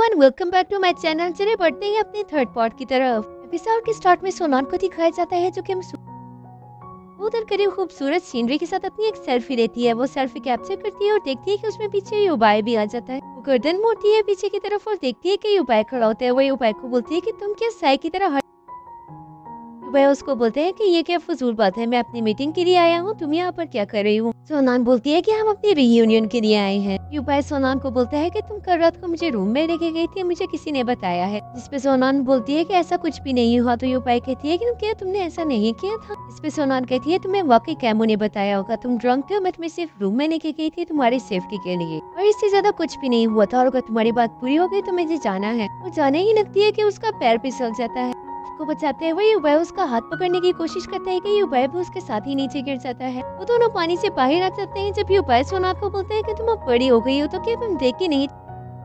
Everyone, welcome back to my channel. चलिए बढ़ते हैं अपने थर्ड पार्ट की तरफ। एपिसोड के स्टार्ट में सोनान को दिखाया जाता है जो कि उधर करीब खूबसूरत सीनरी के साथ अपनी एक सेल्फी लेती है। वो सेल्फी कैप्चर करती है और देखती है कि उसमें पीछे युबाई भी आ जाता है। वो गर्दन मोड़ती है पीछे की तरफ और देखती है कि युबाई खड़ा होता है। वो युबाई को बोलती है कि तुम क्या साई की तरह वह उसको बोलते हैं कि ये क्या फजूल बात है, मैं अपनी मीटिंग के लिए आया हूँ, तुम यहाँ पर क्या कर रही हो। सोनान बोलती है कि हम अपनी रीयूनियन के लिए आए हैं। युबाई सोनान को बोलता है कि तुम कल रात को मुझे रूम में लेके गई थी, मुझे किसी ने बताया है। जिसपे सोनान बोलती है कि ऐसा कुछ भी नहीं हुआ। तो युबाई कहती है कि क्या तुमने ऐसा नहीं किया था। इसपे सोनान कहती है तुम्हें वाकई कैमो ने बताया होगा, तुम ड्रंक थे, मैं तुम्हें सिर्फ रूम में लेके गई थी तुम्हारी सेफ्टी के लिए, और इससे ज्यादा कुछ भी नहीं हुआ था। और अगर तुम्हारी बात पूरी हो गई तो मुझे जाना है। वो जाने ही लगती है कि उसका पैर फिसल जाता है। को बचाते हुए युबाई उसका हाथ पकड़ने की कोशिश करता है कि युबाई भी उसके साथ ही नीचे गिर जाता है। वो दोनों पानी से बाहर आ जाते हैं। जब युबाई सोनान को बोलते हैं कि तुम अब बड़ी हो गई हो तो क्या तुम देखी नहीं।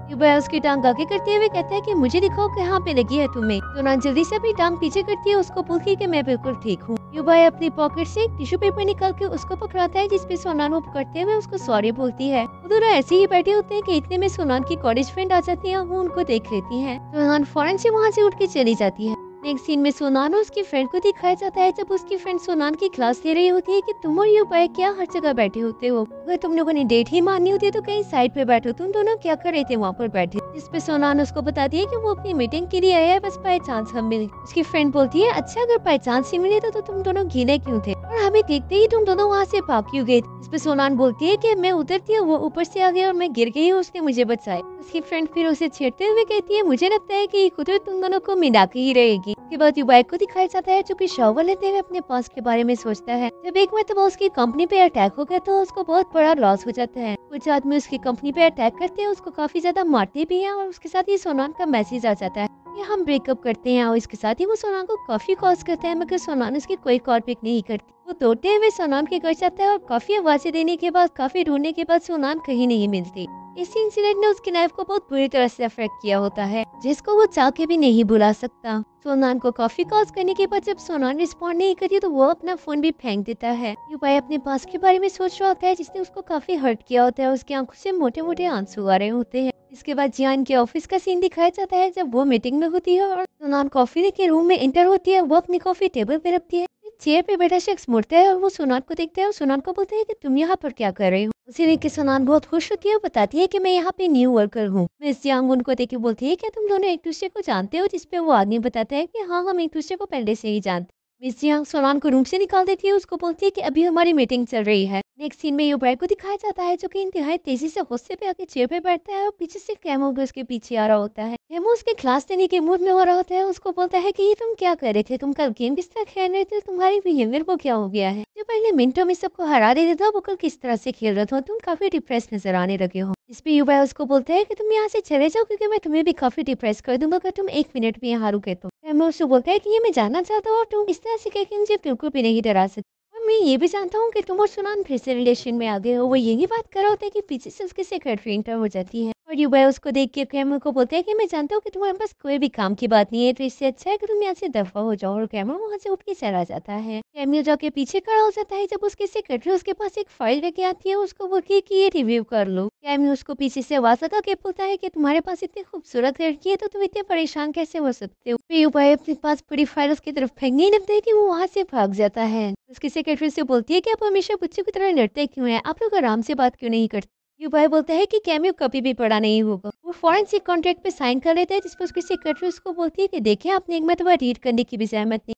युबाई उसकी टांग आगे करते हुए कहता है कि मुझे दिखाओ कहाँ पे लगी है तुम्हें। सोनान जल्दी से अपनी टांग पीछे करती है, उसको बोलती है कि मैं बिल्कुल ठीक हूँ। युबाई अपनी पॉकेट से एक टिश्यू पेपर निकाल के उसको पकड़ाता है, जिसपे सोनान वो पकड़ते हुए उसको सॉरी बोलती है। वो दोनों ऐसे ही बैठे होते हैं कि इतने में सोनान की कॉलेज फ्रेंड आ जाती है। वो उनको देख लेती है। सोनान फौरन से वहाँ से उठ के चली जाती है। नेक्स्ट सीन में सोनान और उसकी फ्रेंड को दिखाया जाता है जब उसकी फ्रेंड सोनान की क्लास ले रही होती है कि तुम और युबाई क्या हर जगह बैठे होते हो, अगर तुम लोगों ने डेट ही माननी होती है तो कहीं साइड पे बैठो, तुम दोनों क्या कर रहे थे वहाँ पर बैठे। जिसपे सोनान उसको बताती है कि वो अपनी मीटिंग के लिए आया है, बस बाय चांस हम मिले। उसकी फ्रेंड बोलती है अच्छा अगर बाय चांस ही मिले तो तुम दोनों गीले क्यों थे और हमें देखते ही तुम दोनों वहाँ से भाग क्यों गए। इसपे सोनान बोलती है कि मैं उधर थी, वो ऊपर से आ गया और मैं गिर गई, उसने मुझे बचाया। उसकी फ्रेंड फिर उसे छेड़ते हुए कहती है मुझे लगता है कि कुदरत तुम दोनों को मिला के ही रहेगी। उसके बाद युबाई को दिखाया जाता है जो कि शावर लेते हुए अपने पास के बारे में सोचता है। जब एक मरतबा उसकी कंपनी पे अटैक हो गया तो उसको बहुत बड़ा लॉस हो जाता है। कुछ आदमी उसकी कंपनी पे अटैक करते हैं, उसको काफी ज्यादा मारते भी हैं और उसके साथ ही सोनान का मैसेज आ जाता है कि हम ब्रेकअप करते हैं। और इसके साथ ही वो सोनान को काफी कॉल करता है, मगर सोनान उसकी कोई कॉल पिक नहीं करती। वो दौड़ते हुए सोनान के घर जाता है और काफी आवाजें देने के बाद, काफी ढूंढने के बाद सोनान कहीं नहीं मिलती। इस इंसिडेंट ने उसकी लाइफ को बहुत बुरी तरह से अफेक्ट किया होता है, जिसको वो चाह के भी नहीं भुला सकता। सोनान को काफी कॉल्स करने के बाद जब सोनान रिस्पॉन्ड नहीं करती तो वो अपना फोन भी फेंक देता है। युबाई अपने पास के बारे में सोच रहा होता है जिसने उसको काफी हर्ट किया होता है। उसकी आंखों से मोटे मोटे आंसू आ रहे होते हैं। इसके बाद जियान के ऑफिस का सीन दिखाया जाता है जब वो मीटिंग में होती है और सोनान कॉफी लेके रूम में एंटर होती है। वो अपनी कॉफी टेबल पे रखती है। चेयर पे बैठा शख्स मुड़ता है और वो सोनान को देखता है और सोनान को बोलता है कि तुम यहाँ पर क्या कर रहे हो। उसे देख के सोनान बहुत खुश होती है और बताती है कि मैं यहाँ पे न्यू वर्कर हूँ। मिस जियांग उनको देख के बोलती है क्या तुम दोनों एक दूसरे को जानते हो। जिसपे वो आदमी बताता है कि हाँ हम एक दूसरे को पहले से ही जानते। मिस जियांग सोनान को रूम से निकाल देती है, उसको बोलती है कि अभी हमारी मीटिंग चल रही है। नेक्स्ट सीन में युबाई को दिखाया जाता है जो कि इंतहाई तेजी से गुस्से पे आके चेयर पे बैठता है और पीछे से कैमो भी उसके पीछे आ रहा होता है। कैमो उसके क्लास लेने के मूड में हो रहा होता है। उसको बोलता है कि ये तुम क्या कर रहे थे, तुम कल गेम किस तरह खेल रहे थे, तुम्हारी बिहेवियर को क्या हो गया है, जो पहले मिनटों में सबको हरा देता था वो कल किस तरह से खेल रहा था, तुम काफी डिप्रेस नजर आने लगे हो। इस पे युबाई उसको बोलता है कि तुम यहाँ से चले जाओ क्योंकि मैं तुम्हें भी काफी डिप्रेस कर दूंगा अगर तुम एक मिनट भी यहाँ रुके तो। कैमो उससे बोलता है कि ये मैं जानना चाहता हूँ और तुम इस तरह से कह के मुझे बिल्कुल भी नहीं डरा सकते। मैं ये भी जानता हूँ कि तुम और सुनान फिर से रिलेशन में आ गए हो। वो यही बात कर रहा होता है कि पीछे से उसके सेक्रेटरी इंटर हो जाती है और युबाई उसको देख के कैमो को बोलता है कि मैं जानता हूँ कि तुम्हारे पास कोई भी काम की बात नहीं है, तो इससे अच्छा है कि तुम यहाँ से दफा हो जाओ। और कैमो वहाँ से उठ के चला जाता है। कैमियो जाके पीछे खड़ा हो जाता है जब उसके सेक्रेटरी उसके पास एक फाइल लेके आती है, उसको बोलती है कि ये रिव्यू कर लो। कैमियो उसको पीछे से आवाज लगा के बोलता है कि तुम्हारे पास इतनी खूबसूरत लड़की है तो तुम इतने परेशान कैसे हो सकते हो। फिर युबाई अपने पास पूरी फाइल उसकी तरफ फेंकने लगता है कि वो वहाँ से भाग जाता है। उसकी सेक्रेटरी से बोलती है कि आप हमेशा बच्चों की तरह लड़ते क्यों हैं, आप लोग आराम से बात क्यों नहीं करते। युबाई बोलता है कि कैमियो कभी भी पड़ा नहीं होगा। वो फॉरेंसिक कॉन्ट्रैक्ट पे साइन कर लेता है जिसपे उसकी सेक्रेटरी उसको बोलती है कि देखिए आपने एक मरतबा रीड करने की भी जहमत नहीं,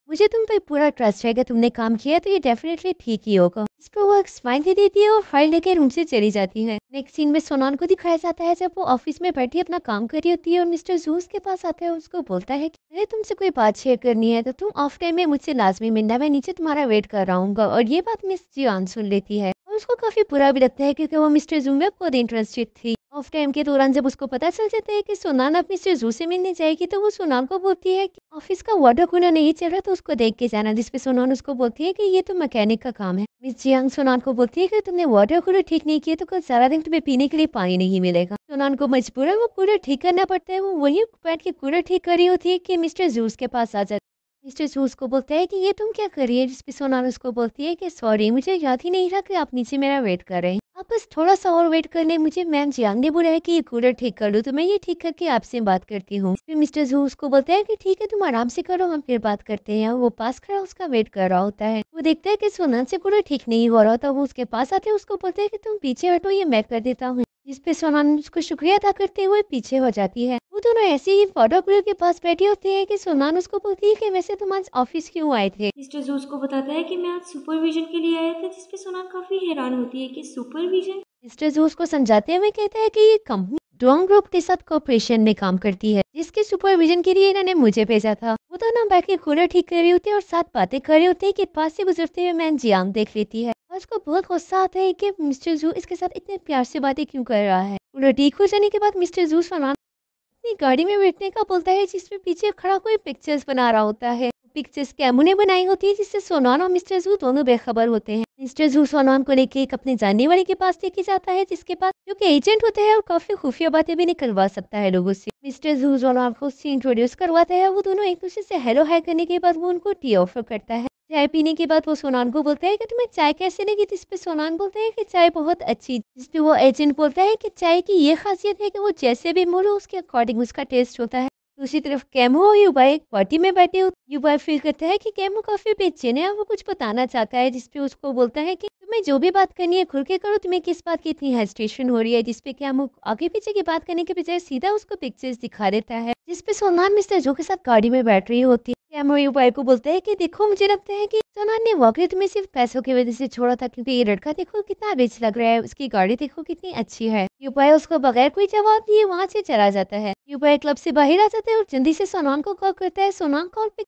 मुझे तुम पे पूरा ट्रस्ट है कि तुमने काम किया तो ये डेफिनेटली ठीक ही होगा। इस पर वो एक स्माइल दे देती है और फाइल लेके रूम से चली जाती है। नेक्स्ट सीन में सोनान को दिखाया जाता है जब वो ऑफिस में बैठी अपना काम कर रही होती है और मिस्टर जूस के पास आता है। उसको बोलता है कि मुझे तुमसे कोई बात शेयर करनी है तो तुम ऑफ टाइम में मुझसे लाजमी मिलना, मैं नीचे तुम्हारा वेट कर रहा हूँ। और ये बात मिस जियान सुन लेती है और उसको काफी बुरा भी लगता है क्योंकि वो मिस्टर जू में खुद इंटरेस्टेड थी। ऑफ टाइम के दौरान जब उसको पता चल जाता है कि सोनान अब मिस्टर जू से मिलने जाएगी तो वो सोनान को बोलती है कि ऑफिस का वाटर कूलर नहीं चल रहा तो उसको देख के जाना। जिसपे सोनान उसको बोलती है कि ये तो मैकेनिक का काम है। मिस जियांग सोनान को बोलती है कि तुमने वाटर कूलर ठीक नहीं किया तो कल सारा दिन तुम्हें पीने के लिए पानी नहीं मिलेगा। सोनान को मजबूरन वो कूलर ठीक करना पड़ता है। वो वही बैठ के कूलर ठीक कर रही होती है कि मिस्टर जूस के पास आ जाता है। मिस्टर जूस को बोलता है कि ये तुम क्या कर रही है। जिसपे सोनान उसको बोलती है कि सॉरी मुझे याद ही नहीं रहा कि आप नीचे मेरा वेट कर रहे हैं। आप बस थोड़ा-सा और वेट कर लें, मुझे मैम जियांग ने बोला है कि ये कूलर ठीक कर लो, तो मैं ये ठीक करके आपसे बात करती हूँ। फिर मिस्टर ज़ू उसको बोलता है कि ठीक है तुम आराम से करो, हम फिर बात करते हैं। वो पास खड़ा उसका वेट कर रहा होता है। वो देखता है कि सोनान से कूलर ठीक नहीं हो रहा होता, वो उसके पास आते हैं, उसको बोलते हैं कि तुम पीछे हटो, ये मैं कर देता हूँ। जिस पे सोनान उसको शुक्रिया अदा करते हुए पीछे हो जाती है। वो दोनों ऐसे ही वाटर कूलर के पास बैठे होते हैं कि सोनान उसको बोलती है कि वैसे तुम आज ऑफिस क्यों आए थे? मिस्टर जूस को बताता है कि मैं आज सुपरविजन के लिए आया था, जिसपे सोनाल काफी हैरान होती है कि सुपरविजन। मिस्टर जू उसको समझाते हुए कहता है कि ये कंपनी डोंग ग्रुप के साथ कोऑपरेशन में काम करती है, जिसके सुपरविजन के लिए इन्होंने मुझे भेजा था। वो दोनों बैठ के कूलर ठीक कर रही होती है और साथ बातें कर रहे होते हैं कि पास से गुजरते हुए मैन जियांग देख लेती है और उसको बहुत गुस्सा आता है कि मिस्टर जू इसके साथ इतने प्यार से बातें क्यों कर रहा है। कूलर ठीक हो जाने के बाद मिस्टर जू अपनी गाड़ी में बैठने का बोलता है, जिसमें पीछे खड़ा कोई पिक्चर्स बना रहा होता है। पिक्चर्स कैमू ने बनाई होती है, जिससे सोनान और मिस्टर जू दोनों बेखबर होते हैं। मिस्टर जू सोनान को लेके एक अपने जानने वाले के पास लेके जाता है, जिसके पास जो कि एजेंट होता है और काफी खुफिया बातें भी निकलवा सकता है लोगों से। मिस्टर जू सोनान को उससे इंट्रोड्यूस करवाता है। वो दोनों एक दूसरे से हेलो हाय करने के बाद वो उनको टी ऑफर करता है। चाय पीने के बाद वो सोनान को बोलता है कि तुम्हें चाय कैसे लगी, जिस पे सोनान बोलता है कि चाय बहुत अच्छी, जिस पे वो एजेंट बोलता है कि चाय की ये खासियत है कि वो जैसे भी मोड़ो उसके अकॉर्डिंग उसका टेस्ट होता है। दूसरी तरफ केमो और युबा एक पार्टी में बैठे हो। युबा फील करता है कि केमो काफी बेचैन है और वो कुछ बताना चाहता है, जिसपे उसको बोलता है कि तुम्हें जो भी बात करनी है खुल के करो, तुम्हें किस बात की इतनी हेजिटेशन हो रही है। जिसपे केमो आगे पीछे की बात करने के बजाय सीधा उसको पिक्चर्स दिखा देता है, जिसपे सोनान मिस्टर जो के साथ गाड़ी में बैठ रही होती है। केमो युबा को बोलते हैं कि देखो मुझे लगता है कि सोनान ने वाकई तुम्हें सिर्फ पैसों की वजह से छोड़ा था, क्योंकि ये लड़का देखो कितना रिच लग रहा है, उसकी गाड़ी देखो कितनी अच्छी है। युबा उसको बगैर कोई जवाब दिए वहां से चला जाता है। युबा क्लब से बाहर आ जाता है और जल्दी से सोनान को कॉल करता है। सोनान कॉल पे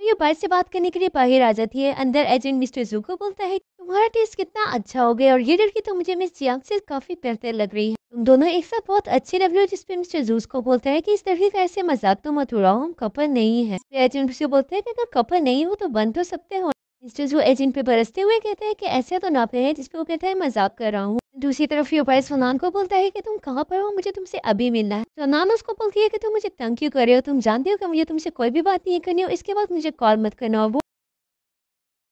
ये बाहर से बात करने के लिए बाहर आ जाती है। अंदर एजेंट मिस्टर जू को बोलता है तुम्हारा टेस्ट कितना अच्छा हो गया और ये लड़की तो मुझे मिस जियांग से काफी बेहतर लग रही है, तुम दोनों एक साथ बहुत अच्छे लग रहे हो। जिसपे मिस्टर जूस को बोलता है कि इस लड़की का ऐसे मजाक तो मत उड़ाओ, हम कपल नहीं है। एजेंट से बोलता है कि अगर कपल नहीं हो तो बन तो सकते हो। मिस्टर जू एजेंट पे बरसते हुए कहते हैं कि ऐसे तो ना पे, जिसपे वो कहता है मजाक कर रहा हूँ। दूसरी तरफ युबाई सोनान को बोलता है कि तुम कहाँ पर हो, मुझे तुमसे अभी मिलना है। सोनान उसको बोलती है कि तुम मुझे तंग क्यों कर रहे हो, तुम जानते हो कि मुझे तुमसे कोई भी बात नहीं करनी हो, इसके बाद मुझे कॉल मत करना। वो